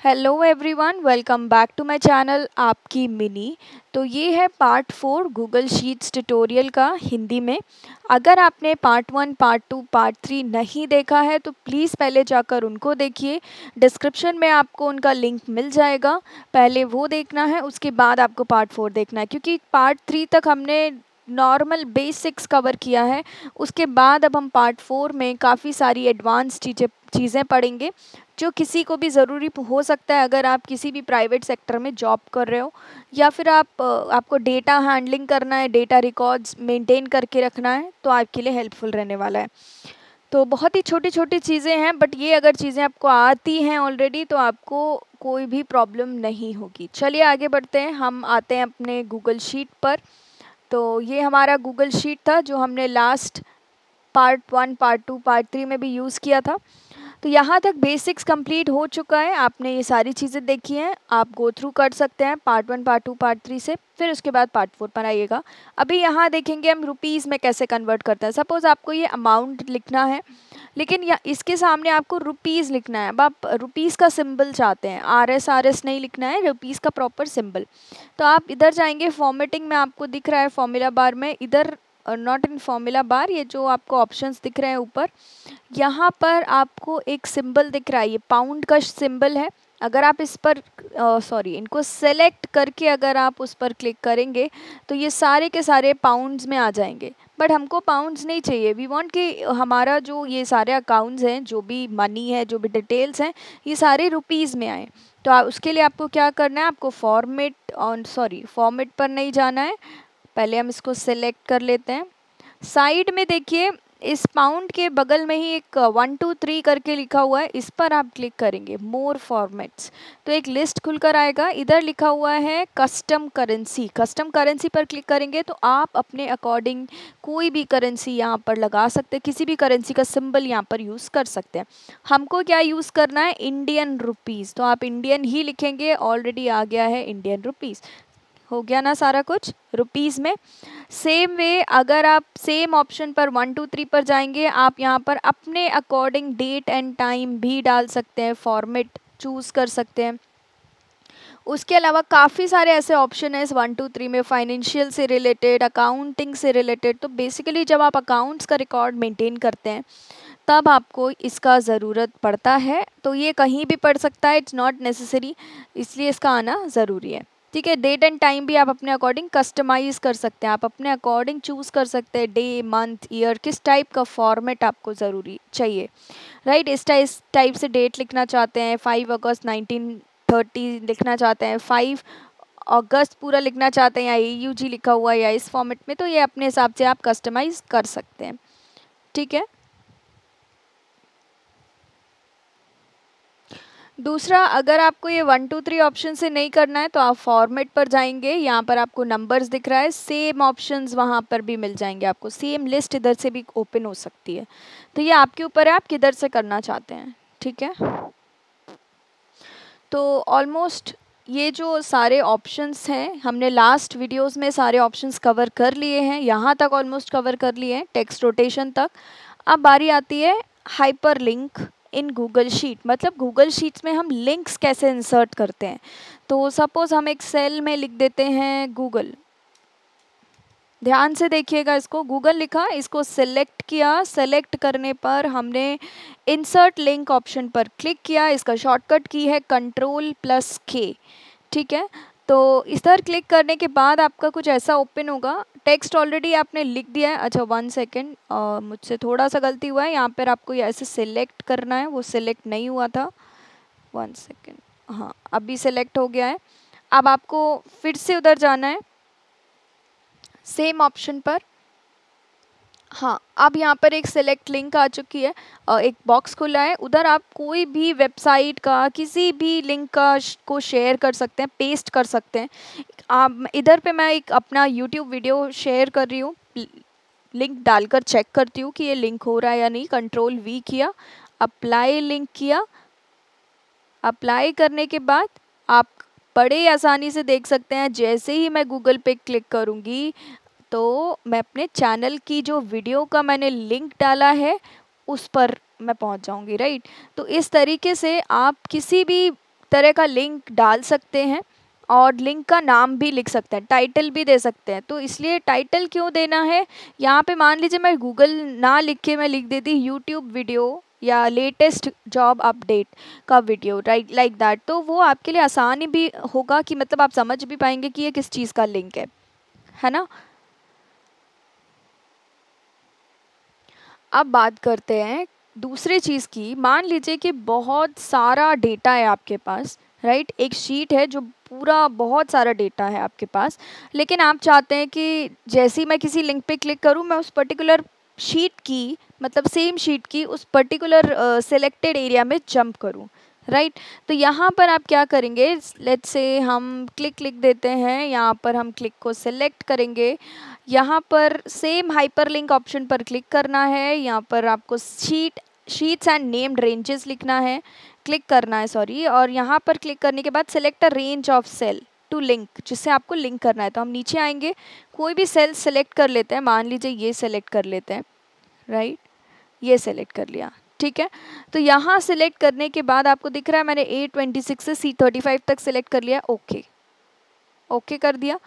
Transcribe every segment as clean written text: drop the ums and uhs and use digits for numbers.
Hello everyone, welcome back to my channel आपकी मिनी। तो ये है पार्ट 4 गूगल शीट्स ट्यूटोरियल का हिंदी में। अगर आपने पार्ट 1, पार्ट 2, पार्ट 3 नहीं देखा है तो प्लीज़ पहले जाकर उनको देखिए। डिस्क्रिप्शन में आपको उनका लिंक मिल जाएगा, पहले वो देखना है, उसके बाद आपको पार्ट 4 देखना है, क्योंकि पार्ट 3 तक हमने नॉर्मल बेसिक्स कवर किया है। उसके बाद अब हम पार्ट 4 में काफ़ी सारी एडवांस चीज़ें पढ़ेंगे जो किसी को भी ज़रूरी हो सकता है। अगर आप किसी भी प्राइवेट सेक्टर में जॉब कर रहे हो या फिर आपको डेटा हैंडलिंग करना है, डेटा रिकॉर्ड्स मेंटेन करके रखना है, तो आपके लिए हेल्पफुल रहने वाला है। तो बहुत ही छोटी छोटी चीज़ें हैं, बट ये अगर चीज़ें आपको आती हैं ऑलरेडी तो आपको कोई भी प्रॉब्लम नहीं होगी। चलिए आगे बढ़ते हैं, हम आते हैं अपने गूगल शीट पर। तो ये हमारा गूगल शीट था जो हमने लास्ट पार्ट 1, पार्ट 2, पार्ट 3 में भी यूज़ किया था। तो यहाँ तक बेसिक्स कंप्लीट हो चुका है, आपने ये सारी चीज़ें देखी हैं। आप गो थ्रू कर सकते हैं पार्ट 1, पार्ट 2, पार्ट 3 से, फिर उसके बाद पार्ट 4 पर आइएगा। अभी यहाँ देखेंगे हम रुपीज़ में कैसे कन्वर्ट करते हैं। सपोज़ आपको ये अमाउंट लिखना है, लेकिन या इसके सामने आपको रुपीज़ लिखना है। अब आप रुपीज़ का सिंबल चाहते हैं, RS नहीं लिखना है, रुपीज़ का प्रॉपर सिंबल। तो आप इधर जाएंगे, फॉर्मेटिंग में आपको दिख रहा है फॉर्मूला बार में, इधर नॉट इन फॉर्मूला बार, ये जो आपको ऑप्शंस दिख रहे हैं ऊपर, यहाँ पर आपको एक सिंबल दिख रहा है, ये पाउंड का सिंबल है। अगर आप इस पर इनको सेलेक्ट करके अगर आप उस पर क्लिक करेंगे तो ये सारे के सारे पाउंड्स में आ जाएंगे। बट हमको पाउंड्स नहीं चाहिए, वी वांट कि हमारा जो ये सारे अकाउंट्स हैं, जो भी मनी है, जो भी डिटेल्स हैं, ये सारे रुपीज़ में आए। तो उसके लिए आपको क्या करना है, आपको फॉर्मेट पर नहीं जाना है, पहले हम इसको सेलेक्ट कर लेते हैं। साइड में देखिए, इस पाउंड के बगल में ही एक 1 2 3 करके लिखा हुआ है, इस पर आप क्लिक करेंगे, मोर फॉर्मेट्स, तो एक लिस्ट खुलकर आएगा। इधर लिखा हुआ है कस्टम करेंसी, कस्टम करेंसी पर क्लिक करेंगे तो आप अपने अकॉर्डिंग कोई भी करेंसी यहाँ पर लगा सकते हैं, किसी भी करेंसी का सिंबल यहाँ पर यूज़ कर सकते हैं। हमको क्या यूज़ करना है, इंडियन रुपीज़, तो आप इंडियन ही लिखेंगे, ऑलरेडी आ गया है इंडियन रुपीज़। हो गया ना सारा कुछ रुपीज़ में। सेम वे अगर आप सेम ऑप्शन पर 1 2 3 पर जाएंगे, आप यहाँ पर अपने अकॉर्डिंग डेट एंड टाइम भी डाल सकते हैं, फॉर्मेट चूज़ कर सकते हैं। उसके अलावा काफ़ी सारे ऐसे ऑप्शन है इस 1 2 3 में, फाइनेंशियल से रिलेटेड, अकाउंटिंग से रिलेटेड। तो बेसिकली जब आप अकाउंट्स का रिकॉर्ड मेंटेन करते हैं तब आपको इसका ज़रूरत पड़ता है। तो ये कहीं भी पढ़ सकता है, इट्स नॉट नेसेसरी, इसलिए इसका आना ज़रूरी है। ठीक है, डेट एंड टाइम भी आप अपने अकॉर्डिंग कस्टमाइज़ कर सकते हैं, आप अपने अकॉर्डिंग चूज़ कर सकते हैं, डे, मंथ, ईयर, किस टाइप का फॉर्मेट आपको ज़रूरी चाहिए, राइट। इस टाइप से डेट लिखना चाहते हैं, 5 अगस्त 1930 लिखना चाहते हैं, 5 अगस्त पूरा लिखना चाहते हैं, या AUG लिखा हुआ है या इस फॉर्मेट में, तो ये अपने हिसाब से आप कस्टमाइज़ कर सकते हैं। ठीक है, दूसरा, अगर आपको ये 1 2 3 ऑप्शन से नहीं करना है तो आप फॉर्मेट पर जाएंगे, यहाँ पर आपको नंबर्स दिख रहा है, सेम ऑप्शंस वहाँ पर भी मिल जाएंगे आपको, सेम लिस्ट इधर से भी ओपन हो सकती है। तो ये आपके ऊपर है, आप किधर से करना चाहते हैं। ठीक है, तो ऑलमोस्ट ये जो सारे ऑप्शंस हैं, हमने लास्ट वीडियोस में सारे ऑप्शंस कवर कर लिए हैं, यहाँ तक ऑलमोस्ट कवर कर लिए हैं, टेक्स्ट रोटेशन तक। अब बारी आती है hyper link in Google sheet, मतलब गूगल शीट्स में हम लिंक्स कैसे इंसर्ट करते हैं। तो सपोज़ हम एक सेल में लिख देते हैं गूगल, ध्यान से देखिएगा, इसको गूगल लिखा, इसको सेलेक्ट किया, सेलेक्ट करने पर हमने इंसर्ट लिंक ऑप्शन पर क्लिक किया, इसका शॉर्टकट की है Ctrl+K। ठीक है, तो इधर क्लिक करने के बाद आपका कुछ ऐसा ओपन होगा, टेक्स्ट ऑलरेडी आपने लिख दिया है। अच्छा 1 सेकेंड, मुझसे थोड़ा सा गलती हुआ है, यहाँ पर आपको ऐसे सिलेक्ट करना है, वो सिलेक्ट नहीं हुआ था, 1 सेकेंड, हाँ अभी सिलेक्ट हो गया है। अब आपको फिर से उधर जाना है, सेम ऑप्शन पर, हाँ अब यहाँ पर एक सेलेक्ट लिंक आ चुकी है, एक बॉक्स खुला है, उधर आप कोई भी वेबसाइट का किसी भी लिंक का को शेयर कर सकते हैं, पेस्ट कर सकते हैं। आप इधर पे मैं एक अपना यूट्यूब वीडियो शेयर कर रही हूँ, लिंक डालकर चेक करती हूँ कि ये लिंक हो रहा है या नहीं। Ctrl+V किया, अप्लाई लिंक किया, अप्लाई करने के बाद आप बड़े आसानी से देख सकते हैं, जैसे ही मैं गूगल पे क्लिक करूँगी तो मैं अपने चैनल की जो वीडियो का मैंने लिंक डाला है उस पर मैं पहुंच जाऊंगी, राइट। तो इस तरीके से आप किसी भी तरह का लिंक डाल सकते हैं और लिंक का नाम भी लिख सकते हैं, टाइटल भी दे सकते हैं। तो इसलिए टाइटल क्यों देना है, यहाँ पे मान लीजिए मैं गूगल ना लिख के मैं लिख देती यूट्यूब वीडियो या लेटेस्ट जॉब अपडेट का वीडियो, राइट, लाइक दैट, तो वो आपके लिए आसानी भी होगा कि मतलब आप समझ भी पाएंगे कि ये किस चीज़ का लिंक है ना। अब बात करते हैं दूसरी चीज़ की। मान लीजिए कि बहुत सारा डेटा है आपके पास, राइट, एक शीट है जो पूरा बहुत सारा डेटा है आपके पास, लेकिन आप चाहते हैं कि जैसे ही मैं किसी लिंक पे क्लिक करूं मैं उस पर्टिकुलर शीट की, मतलब सेम शीट की उस पर्टिकुलर सिलेक्टेड एरिया में जंप करूं, राइट। तो यहाँ पर आप क्या करेंगे, लेट्स से हम क्लिक लिख देते हैं, यहाँ पर हम क्लिक को सिलेक्ट करेंगे, यहाँ पर सेम हाइपरलिंक ऑप्शन पर क्लिक करना है, यहाँ पर आपको शीट्स एंड नेम्ड रेंजेस लिखना है, क्लिक करना है, सॉरी, और यहाँ पर क्लिक करने के बाद select a range of cell to link, जिससे आपको लिंक करना है। तो हम नीचे आएंगे, कोई भी सेल सेलेक्ट कर लेते हैं, मान लीजिए ये सेलेक्ट कर लेते हैं, राइट, ये सेलेक्ट कर लिया, ठीक है। तो यहाँ सेलेक्ट करने के बाद आपको दिख रहा है मैंने A26 से C35 तक सेलेक्ट कर लिया, ओके, ओके कर दिया।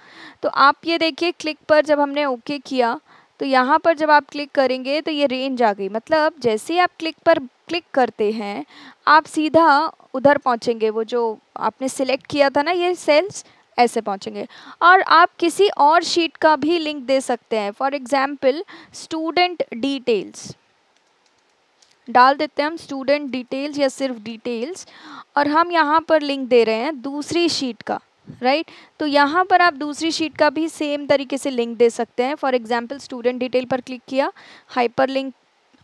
तो आप ये देखिए क्लिक पर जब हमने ओके किया तो यहाँ पर जब आप क्लिक करेंगे तो ये रेंज आ गई, मतलब जैसे ही आप क्लिक पर क्लिक करते हैं आप सीधा उधर पहुँचेंगे, वो जो आपने सिलेक्ट किया था ना ये सेल्स, ऐसे पहुँचेंगे। और आप किसी और शीट का भी लिंक दे सकते हैं, फॉर एग्जाम्पल स्टूडेंट डिटेल्स डाल देते हैं हम, स्टूडेंट डिटेल्स या सिर्फ डिटेल्स, और हम यहाँ पर लिंक दे रहे हैं दूसरी शीट का, राइट। तो यहाँ पर आप दूसरी शीट का भी सेम तरीके से लिंक दे सकते हैं। फॉर एग्जांपल स्टूडेंट डिटेल पर क्लिक किया, हाइपरलिंक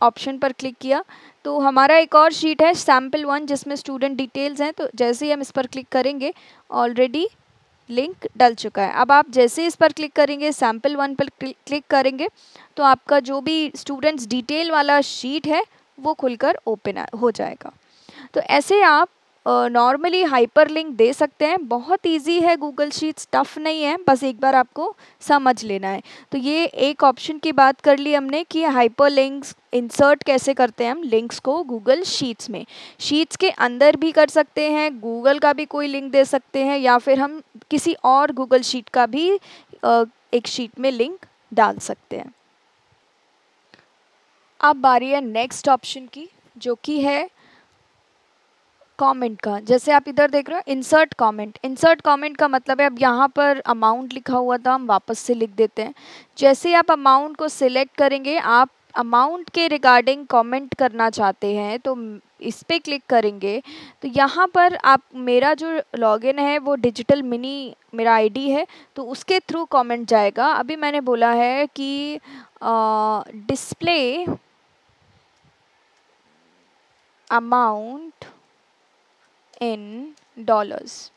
ऑप्शन पर क्लिक किया, तो हमारा एक और शीट है sample1 जिसमें स्टूडेंट डिटेल्स हैं। तो जैसे ही हम इस पर क्लिक करेंगे ऑलरेडी लिंक डल चुका है। अब आप जैसे इस पर क्लिक करेंगे, sample1 पर क्लिक करेंगे, तो आपका जो भी स्टूडेंट्स डिटेल वाला शीट है वो खुलकर ओपन हो जाएगा। तो ऐसे आप नॉर्मली हाइपरलिंक दे सकते हैं, बहुत इजी है, गूगल शीट्स टफ नहीं है, बस एक बार आपको समझ लेना है। तो ये एक ऑप्शन की बात कर ली हमने कि हाइपरलिंक्स इंसर्ट कैसे करते हैं हम लिंक्स को गूगल शीट्स में। शीट्स के अंदर भी कर सकते हैं, गूगल का भी कोई लिंक दे सकते हैं, या फिर हम किसी और गूगल शीट का भी एक शीट में लिंक डाल सकते हैं। अब बारी है नेक्स्ट ऑप्शन की, जो कि है कमेंट का। जैसे आप इधर देख रहे हो इंसर्ट कमेंट, इंसर्ट कमेंट का मतलब है अब यहाँ पर अमाउंट लिखा हुआ था, हम वापस से लिख देते हैं। जैसे ही आप अमाउंट को सिलेक्ट करेंगे, आप अमाउंट के रिगार्डिंग कमेंट करना चाहते हैं तो इस पर क्लिक करेंगे, तो यहाँ पर आप, मेरा जो लॉगिन है वो डिजिटल मिनी मेरा आईडी है, तो उसके थ्रू कमेंट जाएगा। अभी मैंने बोला है कि डिस्प्ले अमाउंट इन डॉलर्स।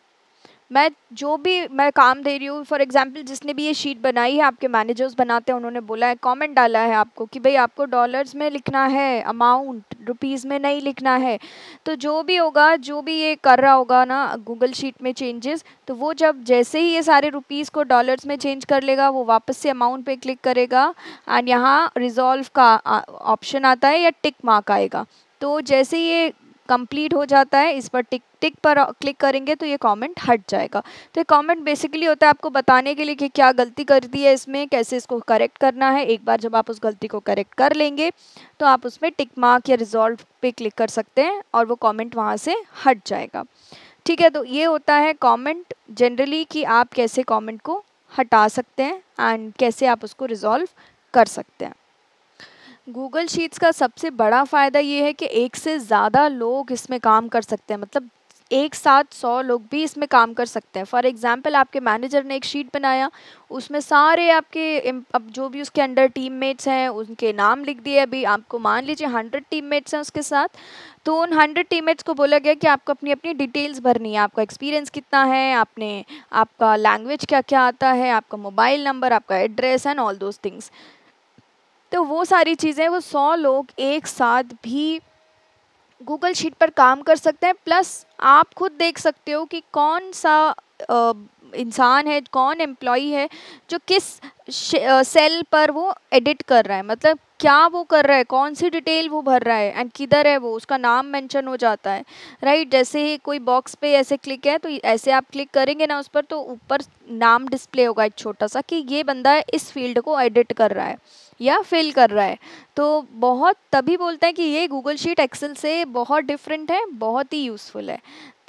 मैं जो भी मैं काम दे रही हूँ, फॉर एग्जांपल जिसने भी ये शीट बनाई है, आपके मैनेजर्स बनाते हैं, उन्होंने बोला है, कमेंट डाला है आपको कि भाई आपको डॉलर्स में लिखना है, अमाउंट रुपीज़ में नहीं लिखना है। तो जो भी होगा, जो भी ये कर रहा होगा ना गूगल शीट में चेंजेस, तो वो जब जैसे ही ये सारे रुपीज़ को डॉलर्स में चेंज कर लेगा, वो वापस से अमाउंट पे क्लिक करेगा एंड यहाँ रिजॉल्व का ऑप्शन आता है या टिक मार्क आएगा। तो जैसे ये कंप्लीट हो जाता है, इस पर टिक पर क्लिक करेंगे तो ये कमेंट हट जाएगा। तो ये कमेंट बेसिकली होता है आपको बताने के लिए कि क्या गलती कर दी है इसमें, कैसे इसको करेक्ट करना है। एक बार जब आप उस गलती को करेक्ट कर लेंगे तो आप उसमें टिक मार्क या रिजॉल्व पे क्लिक कर सकते हैं और वो कमेंट वहाँ से हट जाएगा, ठीक है। तो ये होता है कमेंट जनरली कि आप कैसे कमेंट को हटा सकते हैं एंड कैसे आप उसको रिजॉल्व कर सकते हैं। गूगल शीट्स का सबसे बड़ा फ़ायदा ये है कि एक से ज़्यादा लोग इसमें काम कर सकते हैं, मतलब एक साथ 100 लोग भी इसमें काम कर सकते हैं। फॉर एग्जांपल आपके मैनेजर ने एक शीट बनाया, उसमें सारे आपके अब जो भी उसके अंडर टीममेट्स हैं उनके नाम लिख दिए। अभी आपको मान लीजिए 100 टीममेट्स हैं उसके साथ, तो उन 100 टीममेट्स को बोला गया कि आपको अपनी अपनी डिटेल्स भरनी है, आपका एक्सपीरियंस कितना है, आपका लैंग्वेज क्या क्या आता है, आपका मोबाइल नंबर, आपका address and all those things. तो वो सारी चीज़ें वो 100 लोग एक साथ भी गूगल शीट पर काम कर सकते हैं। प्लस आप खुद देख सकते हो कि कौन सा इंसान है, कौन एम्प्लॉई है जो किस सेल पर वो एडिट कर रहा है, मतलब क्या वो कर रहा है, कौन सी डिटेल वो भर रहा है एंड किधर है वो, उसका नाम मेंशन हो जाता है, राइट। जैसे ही कोई बॉक्स पे ऐसे क्लिक है तो ऐसे आप क्लिक करेंगे ना उस पर, तो ऊपर नाम डिस्प्ले होगा एक छोटा सा कि ये बंदा इस फील्ड को एडिट कर रहा है या फिल कर रहा है। तो बहुत तभी बोलते हैं कि ये गूगल शीट एक्सेल से बहुत डिफरेंट है, बहुत ही यूज़फुल है।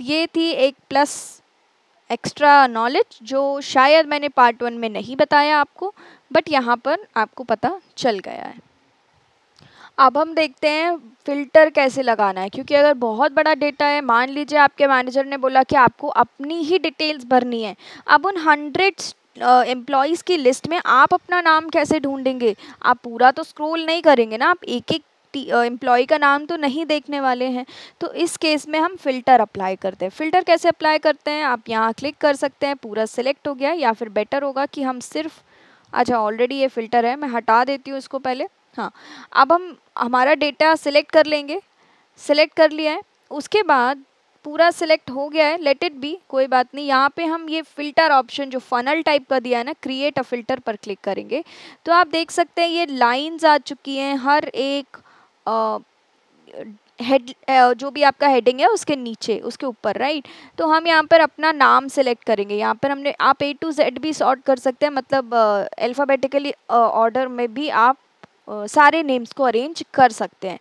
ये थी एक प्लस एक्स्ट्रा नॉलेज जो शायद मैंने पार्ट 1 में नहीं बताया आपको, बट यहाँ पर आपको पता चल गया है। अब हम देखते हैं फ़िल्टर कैसे लगाना है, क्योंकि अगर बहुत बड़ा डेटा है, मान लीजिए आपके मैनेजर ने बोला कि आपको अपनी ही डिटेल्स भरनी है, अब उन हंड्रेड्स एम्प्लॉयज़ की लिस्ट में आप अपना नाम कैसे ढूंढेंगे? आप पूरा तो स्क्रॉल नहीं करेंगे ना, आप एक एक एम्प्लॉय का नाम तो नहीं देखने वाले हैं। तो इस केस में हम फ़िल्टर अप्लाई करते हैं। फ़िल्टर कैसे अप्लाई करते हैं, आप यहाँ क्लिक कर सकते हैं, पूरा सिलेक्ट हो गया, या फिर बेटर होगा कि हम सिर्फ, अच्छा ऑलरेडी ये फ़िल्टर है, मैं हटा देती हूँ इसको पहले। हाँ, अब हम हमारा डेटा सिलेक्ट कर लेंगे, सिलेक्ट कर लिया है, उसके बाद पूरा सिलेक्ट हो गया है, लेट इट बी, कोई बात नहीं। यहाँ पे हम ये फ़िल्टर ऑप्शन जो फनल टाइप का दिया है ना, क्रिएट अ फ़िल्टर पर क्लिक करेंगे तो आप देख सकते हैं ये लाइंस आ चुकी हैं हर एक हेड, जो भी आपका हेडिंग है उसके नीचे, उसके ऊपर, राइट। तो हम यहाँ पर अपना नाम सेलेक्ट करेंगे, यहाँ पर हमने, आप A to Z भी सॉर्ट कर सकते हैं, मतलब अल्फ़ाबेटिकली ऑर्डर में भी आप सारे नेम्स को अरेंज कर सकते हैं।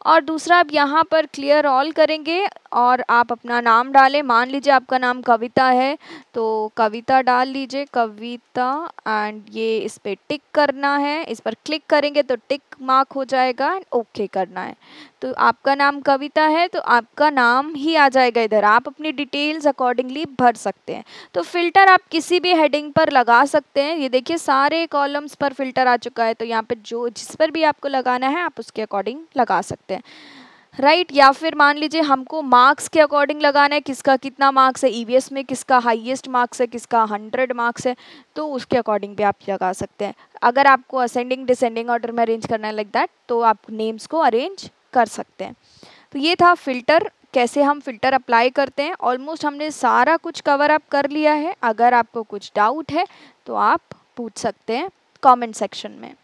और दूसरा, आप यहाँ पर क्लियर ऑल करेंगे और आप अपना नाम डालें। मान लीजिए आपका नाम कविता है तो कविता डाल लीजिए, कविता, एंड ये इस पर टिक करना है, इस पर क्लिक करेंगे तो टिक मार्क हो जाएगा एंड ओके करना है। तो आपका नाम कविता है तो आपका नाम ही आ जाएगा इधर, आप अपनी डिटेल्स अकॉर्डिंगली भर सकते हैं। तो फ़िल्टर आप किसी भी हेडिंग पर लगा सकते हैं। ये देखिए सारे कॉलम्स पर फ़िल्टर आ चुका है, तो यहाँ पे जो जिस पर भी आपको लगाना है आप उसके अकॉर्डिंग लगा सकते हैं, राइट। या फिर मान लीजिए हमको मार्क्स के अकॉर्डिंग लगाना है, किसका कितना मार्क्स है, ईवीएस में किसका हाईएस्ट मार्क्स है, किसका 100 मार्क्स है, तो उसके अकॉर्डिंग भी आप लगा सकते हैं। अगर आपको असेंडिंग डिसेंडिंग ऑर्डर में अरेंज करना है लाइक दैट, तो आप नेम्स को अरेंज कर सकते हैं। तो ये था फ़िल्टर, कैसे हम फ़िल्टर अप्लाई करते हैं। ऑलमोस्ट हमने सारा कुछ कवर अप कर लिया है। अगर आपको कुछ डाउट है तो आप पूछ सकते हैं कमेंट सेक्शन में।